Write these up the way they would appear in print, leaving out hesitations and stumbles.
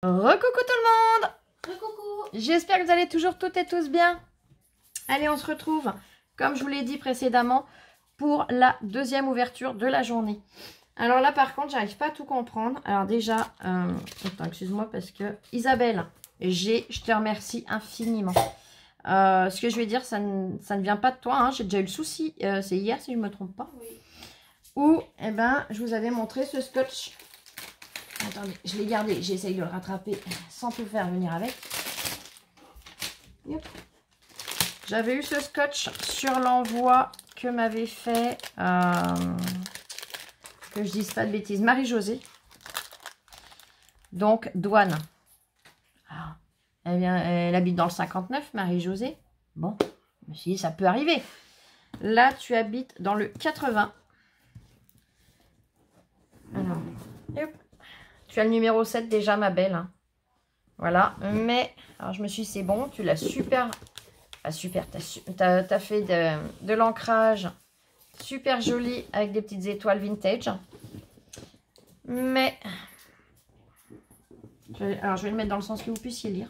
Recoucou tout le monde. Coucou. J'espère que vous allez toujours toutes et tous bien. Allez, on se retrouve, comme je vous l'ai dit précédemment, pour la deuxième ouverture de la journée. Alors là, par contre, j'arrive pas à tout comprendre. Alors déjà, attends, excuse-moi parce que Isabelle, je te remercie infiniment. Ce que je vais dire, ça ne vient pas de toi. Hein. J'ai déjà eu le souci, c'est hier si je ne me trompe pas. Oui. Où, eh ben, je vous avais montré ce scotch. Attendez, je l'ai gardé. J'essaye de le rattraper sans tout faire venir avec. J'avais eu ce scotch sur l'envoi que m'avait fait, que je dise pas de bêtises, Marie-Josée. Donc, douane. Ah, eh bien, elle habite dans le 59, Marie-Josée. Bon, je me suis dit, ça peut arriver. Là, tu habites dans le 80. Alors, hop. Tu as le numéro 7 déjà, ma belle. Hein. Voilà. Mais, alors je me suis dit, c'est bon. Tu l'as super... Ah, super. Tu as fait de l'ancrage super joli avec des petites étoiles vintage. Mais... Alors, je vais le mettre dans le sens que vous puissiez lire.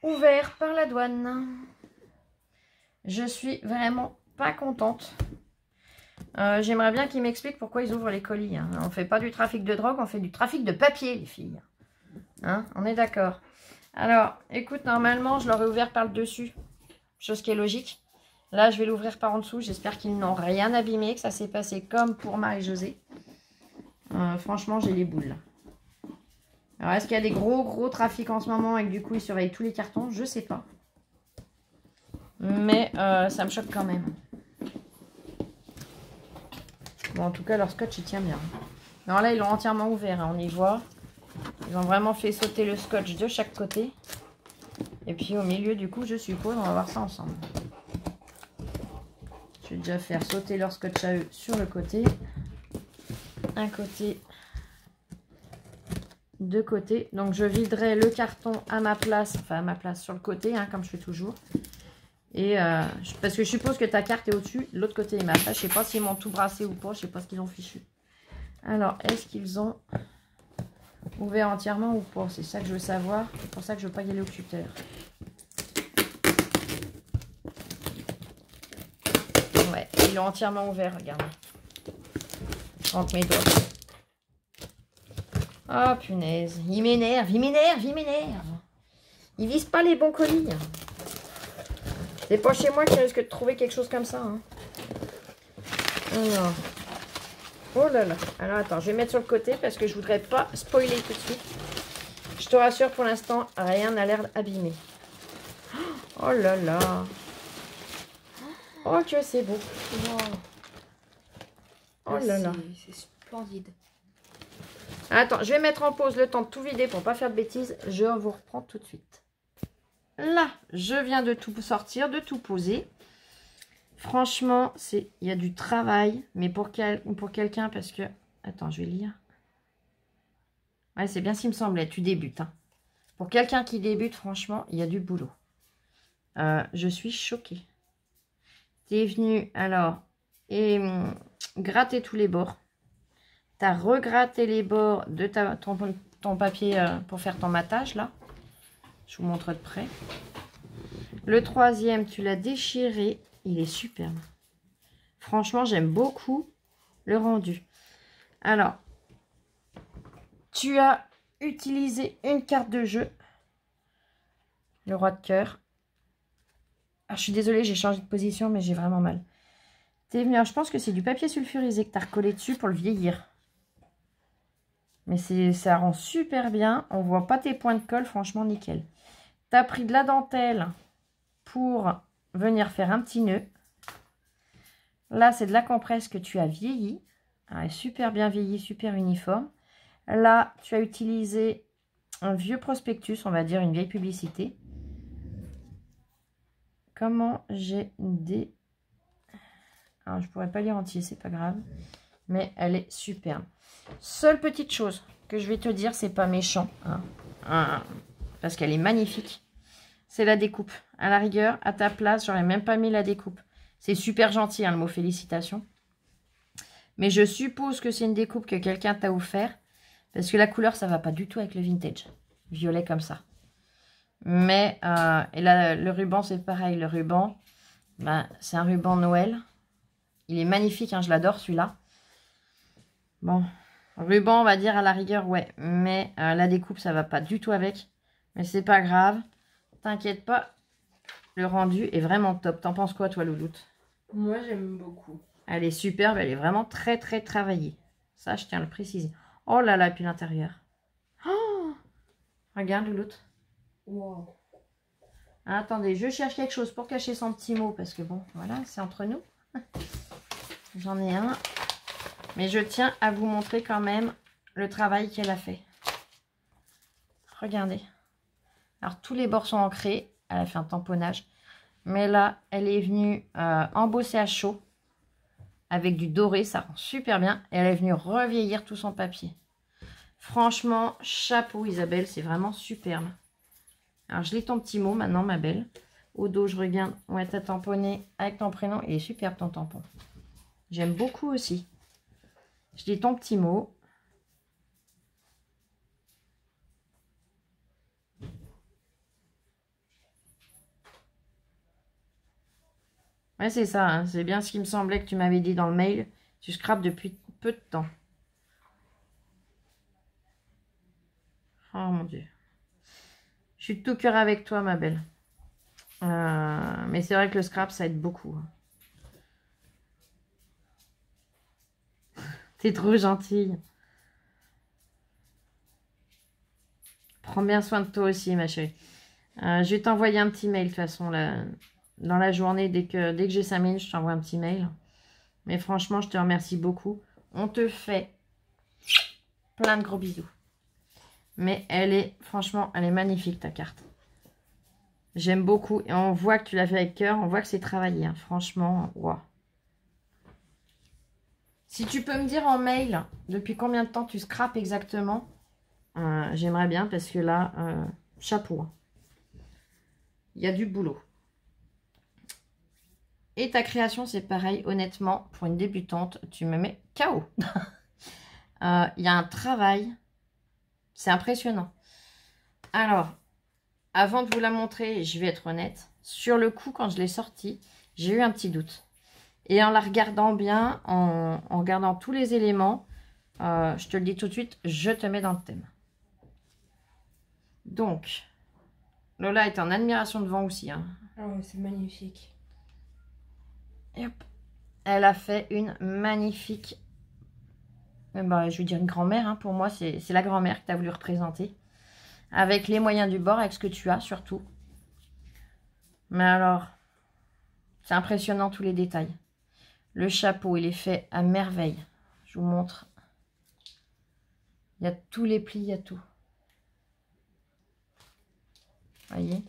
Ouvert par la douane. Je suis vraiment pas contente. J'aimerais bien qu'ils m'expliquent pourquoi ils ouvrent les colis. Hein. On ne fait pas du trafic de drogue, on fait du trafic de papier, les filles. Hein, on est d'accord. Alors, écoute, normalement, je l'aurais ouvert par le dessus. Chose qui est logique. Là, je vais l'ouvrir par en dessous. J'espère qu'ils n'ont rien abîmé, que ça s'est passé comme pour Marie-Josée. Franchement, j'ai les boules. Alors, est-ce qu'il y a des gros trafics en ce moment et que du coup, ils surveillent tous les cartons? Je sais pas. Mais ça me choque quand même. Bon, en tout cas, leur scotch, il tient bien. Alors là, ils l'ont entièrement ouvert, hein, on y voit. Ils ont vraiment fait sauter le scotch de chaque côté. Et puis au milieu, du coup, je suppose, on va voir ça ensemble. Je vais déjà faire sauter leur scotch à eux sur le côté. Un côté, deux côtés. Donc, je viderai le carton à ma place, enfin à ma place sur le côté, hein, comme je fais toujours. Et parce que je suppose que ta carte est au-dessus, l'autre côté est ma place. Je sais pas s'ils m'ont tout brassé ou pas, je sais pas ce qu'ils ont fichu. Alors, est-ce qu'ils ont ouvert entièrement ou pas? C'est ça que je veux savoir. C'est pour ça que je veux pas y aller au cutter. Ouais, ils l'ont entièrement ouvert, regardez. Je rentre mes doigts. Oh punaise, il m'énerve, il m'énerve, il m'énerve. Ils visent pas les bons colis. C'est pas chez moi qui risque de trouver quelque chose comme ça. Hein. Alors. Oh là là. Alors attends, je vais mettre sur le côté parce que je voudrais pas spoiler tout de suite. Je te rassure, pour l'instant, rien n'a l'air abîmé. Oh là là. Oh que c'est beau. Wow. Oh là là. C'est splendide. Attends, je vais mettre en pause le temps de tout vider pour pas faire de bêtises. Je vous reprends tout de suite. Là, je viens de tout sortir, de tout poser. Franchement, il y a du travail, mais pour quelqu'un, parce que... Attends, je vais lire. Ouais, c'est bien ce qui me semblait, tu débutes. Hein. Pour quelqu'un qui débute, franchement, il y a du boulot. Je suis choquée. Tu es venu, alors, et gratter tous les bords. Tu as regratté les bords de ton papier pour faire ton matage, là. Je vous montre de près. Le troisième, tu l'as déchiré. Il est superbe. Franchement, j'aime beaucoup le rendu. Alors, tu as utilisé une carte de jeu. Le roi de cœur. Ah, je suis désolée, j'ai changé de position, mais j'ai vraiment mal. T'es venu, alors, je pense que c'est du papier sulfurisé que tu as recollé dessus pour le vieillir. Mais ça rend super bien. On voit pas tes points de colle, franchement, nickel. Tu as pris de la dentelle pour venir faire un petit nœud. Là, c'est de la compresse que tu as vieilli. Ah, super bien vieilli, super uniforme. Là, tu as utilisé un vieux prospectus, on va dire une vieille publicité. Comment j'ai des... Alors, je pourrais pas lire entier, c'est pas grave. Mais elle est superbe. Seule petite chose que je vais te dire, c'est pas méchant. Hein, parce qu'elle est magnifique. C'est la découpe. À la rigueur, à ta place, j'aurais même pas mis la découpe. C'est super gentil, hein, le mot félicitations. Mais je suppose que c'est une découpe que quelqu'un t'a offert. Parce que la couleur, ça va pas du tout avec le vintage. Violet comme ça. Mais, et là, le ruban, c'est pareil. Le ruban, ben, c'est un ruban Noël. Il est magnifique, hein, je l'adore celui-là. Bon, ruban, on va dire à la rigueur, ouais. Mais la découpe, ça va pas du tout avec. Mais c'est pas grave. T'inquiète pas. Le rendu est vraiment top. T'en penses quoi, toi, Louloute? Moi, j'aime beaucoup. Elle est superbe. Elle est vraiment très, très travaillée. Ça, je tiens à le préciser. Oh là là, et puis l'intérieur. Oh, regarde, Louloute. Wow. Attendez, je cherche quelque chose pour cacher son petit mot. Parce que bon, voilà, c'est entre nous. J'en ai un. Mais je tiens à vous montrer quand même le travail qu'elle a fait. Regardez. Alors, tous les bords sont ancrés. Elle a fait un tamponnage. Mais là, elle est venue embosser à chaud. Avec du doré, ça rend super bien. Et elle est venue revieillir tout son papier. Franchement, chapeau Isabelle, c'est vraiment superbe. Alors, je lis ton petit mot maintenant, ma belle. Au dos, je regarde. Ouais, t'as tamponné avec ton prénom. Il est superbe, ton tampon. J'aime beaucoup aussi. Je lis ton petit mot. Ouais, c'est ça. Hein. C'est bien ce qui me semblait que tu m'avais dit dans le mail. Tu scrapes depuis peu de temps. Oh mon Dieu. Je suis de tout cœur avec toi, ma belle. Mais c'est vrai que le scrap, ça aide beaucoup. T'es trop gentille. Prends bien soin de toi aussi, ma chérie. Je vais t'envoyer un petit mail, de toute façon, là, dans la journée. Dès que j'ai 5 minutes, je t'envoie un petit mail. Mais franchement, je te remercie beaucoup. On te fait plein de gros bisous. Mais elle est, franchement, elle est magnifique, ta carte. J'aime beaucoup. Et on voit que tu l'as fait avec cœur. On voit que c'est travaillé. Hein. Franchement, waouh. Si tu peux me dire en mail depuis combien de temps tu scrapes exactement, j'aimerais bien parce que là, chapeau. Hein. Il y a du boulot. Et ta création, c'est pareil. Honnêtement, pour une débutante, tu me mets KO. Il y a un travail. C'est impressionnant. Alors, avant de vous la montrer, je vais être honnête. Sur le coup, quand je l'ai sortie, j'ai eu un petit doute. Et en la regardant bien, en regardant tous les éléments, je te le dis tout de suite, je te mets dans le thème. Donc, Lola est en admiration devant aussi. Hein. Ah ouais, c'est magnifique. Et hop. Elle a fait une magnifique... je veux dire une grand-mère. Hein. Pour moi, c'est la grand-mère que tu as voulu représenter. Avec les moyens du bord, avec ce que tu as surtout. Mais alors, c'est impressionnant tous les détails. Le chapeau, il est fait à merveille. Je vous montre. Il y a tous les plis, il y a tout. Voyez.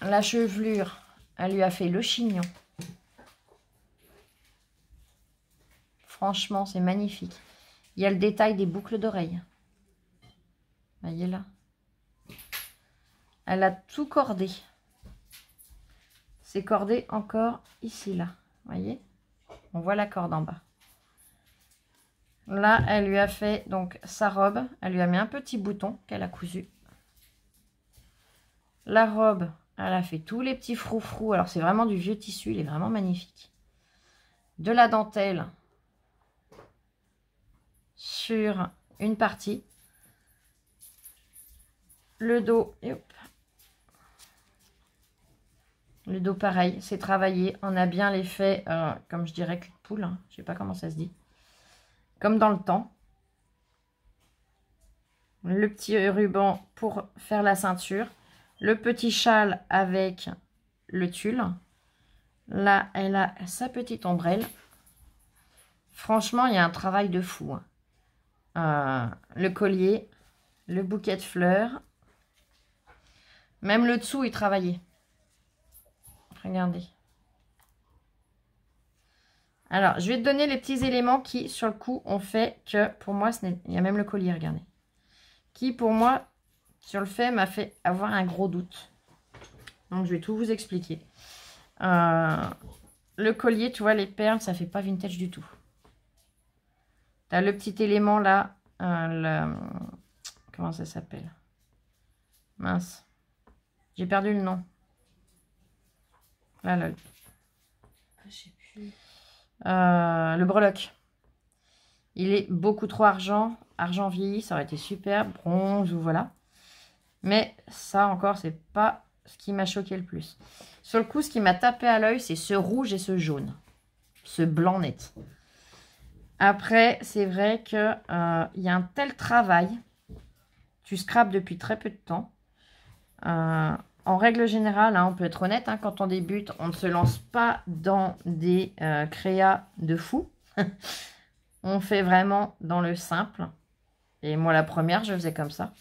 La chevelure, elle lui a fait le chignon. Franchement, c'est magnifique. Il y a le détail des boucles d'oreilles. Voyez là. Elle a tout cordé. C'est cordé encore ici, là. Voyez. On voit la corde en bas. Là, elle lui a fait donc sa robe. Elle lui a mis un petit bouton qu'elle a cousu. La robe, elle a fait tous les petits froufrous. Alors, c'est vraiment du vieux tissu. Il est vraiment magnifique. De la dentelle sur une partie. Le dos, et hop. Le dos, pareil, c'est travaillé. On a bien l'effet, comme je dirais, cul de poule. Hein. Je sais pas comment ça se dit. Comme dans le temps. Le petit ruban pour faire la ceinture. Le petit châle avec le tulle. Là, elle a sa petite ombrelle. Franchement, il y a un travail de fou. Hein. Le collier, le bouquet de fleurs. Même le dessous est travaillé. Regardez. Alors, je vais te donner les petits éléments qui, sur le coup, ont fait que, pour moi, il y a même le collier, regardez. Qui, pour moi, sur le fait, m'a fait avoir un gros doute. Donc, je vais tout vous expliquer. le collier, tu vois, les perles, ça fait pas vintage du tout. Tu as le petit élément là. Comment ça s'appelle? Mince. J'ai perdu le nom. Là. Je sais plus. Le breloque. Il est beaucoup trop argent. Argent vieilli, ça aurait été super. Bronze ou voilà. Mais ça encore, c'est pas ce qui m'a choqué le plus. Sur le coup, ce qui m'a tapé à l'œil, c'est ce rouge et ce jaune. Ce blanc net. Après, c'est vrai que y a un tel travail. Tu scrapes depuis très peu de temps. En règle générale, hein, on peut être honnête, hein, quand on débute, on ne se lance pas dans des créas de fou. On fait vraiment dans le simple. Et moi, la première, je faisais comme ça.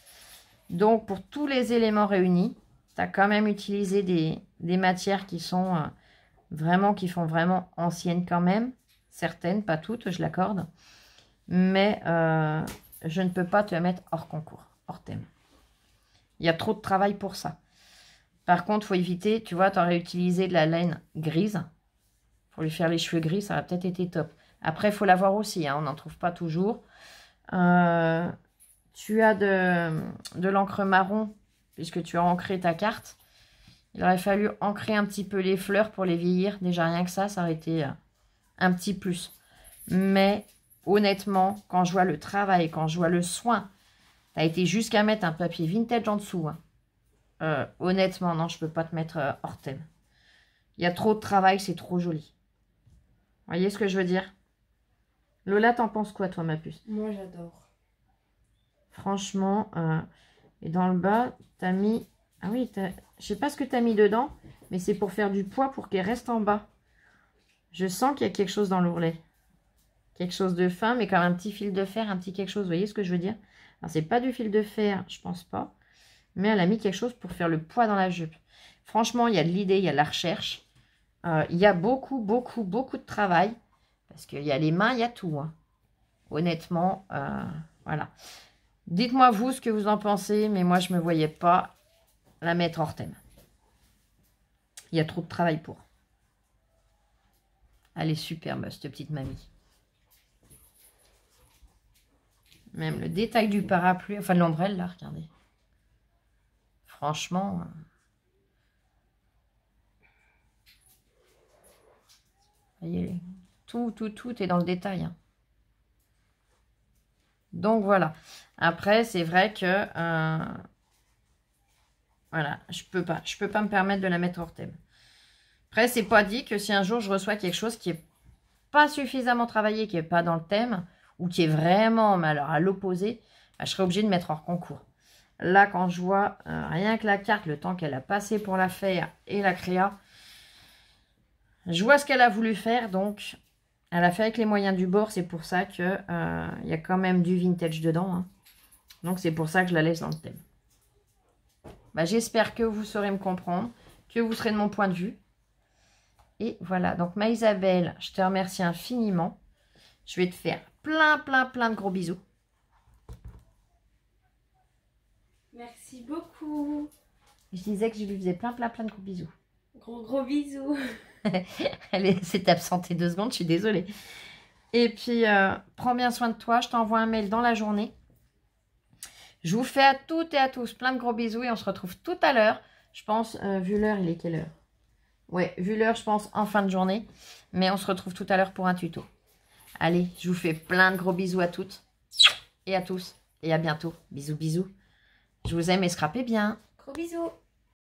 Donc, pour tous les éléments réunis, tu as quand même utilisé des matières qui sont qui font vraiment anciennes quand même. Certaines, pas toutes, je l'accorde. Mais je ne peux pas te mettre hors concours, hors thème. Il y a trop de travail pour ça. Par contre, il faut éviter, tu vois, tu aurais utilisé de la laine grise. Pour lui faire les cheveux gris, ça aurait peut-être été top. Après, il faut l'avoir aussi, hein, on n'en trouve pas toujours. Tu as de l'encre marron, puisque tu as ancré ta carte. Il aurait fallu ancrer un petit peu les fleurs pour les vieillir. Déjà, rien que ça aurait été un petit plus. Mais honnêtement, quand je vois le travail, quand je vois le soin, tu as été jusqu'à mettre un papier vintage en dessous. Hein. Honnêtement, non, je ne peux pas te mettre hors thème. Il y a trop de travail, c'est trop joli. Vous voyez ce que je veux dire? Lola, t'en penses quoi, toi, ma puce? Moi, j'adore. Franchement, et dans le bas, t'as mis... Ah oui, je sais pas ce que t'as mis dedans, mais c'est pour faire du poids pour qu'elle reste en bas. Je sens qu'il y a quelque chose dans l'ourlet. Quelque chose de fin, mais comme un petit fil de fer, un petit quelque chose. Vous voyez ce que je veux dire? Alors, c'est pas du fil de fer, je pense pas. Mais elle a mis quelque chose pour faire le poids dans la jupe. Franchement, il y a de l'idée, il y a de la recherche. Il y a beaucoup de travail. Parce qu'il y a les mains, il y a tout. Hein. Honnêtement, voilà. Dites-moi vous ce que vous en pensez, mais moi, je ne me voyais pas la mettre hors thème. Il y a trop de travail pour. Elle est superbe, cette petite mamie. Même le détail du parapluie, enfin de l'ombrelle, là, regardez. Franchement... Vous voyez, tout est dans le détail. Hein. Donc, voilà. Après, c'est vrai que... voilà, je peux pas me permettre de la mettre hors thème. Après, c'est pas dit que si un jour je reçois quelque chose qui est pas suffisamment travaillé, qui est pas dans le thème, ou qui est vraiment, mais alors à l'opposé, bah, je serai obligée de mettre hors concours. Là, quand je vois rien que la carte, le temps qu'elle a passé pour la faire et la créa, je vois ce qu'elle a voulu faire, donc elle a fait avec les moyens du bord. C'est pour ça qu'il y a quand même du vintage dedans. Hein. Donc c'est pour ça que je la laisse dans le thème. Bah, j'espère que vous saurez me comprendre, que vous serez de mon point de vue. Et voilà, donc ma Isabelle, je te remercie infiniment. Je vais te faire plein de gros bisous. Merci beaucoup. Je disais que je lui faisais plein de gros bisous. Gros bisous. Elle s'est absentée 2 secondes, je suis désolée. Et puis, prends bien soin de toi. Je t'envoie un mail dans la journée. Je vous fais à toutes et à tous plein de gros bisous et on se retrouve tout à l'heure. Je pense, vu l'heure, il est quelle heure? Ouais, vu l'heure, je pense en fin de journée. Mais on se retrouve tout à l'heure pour un tuto. Allez, je vous fais plein de gros bisous à toutes et à tous. Et à bientôt. Bisous. Je vous aime et scrapez bien. Gros bisous.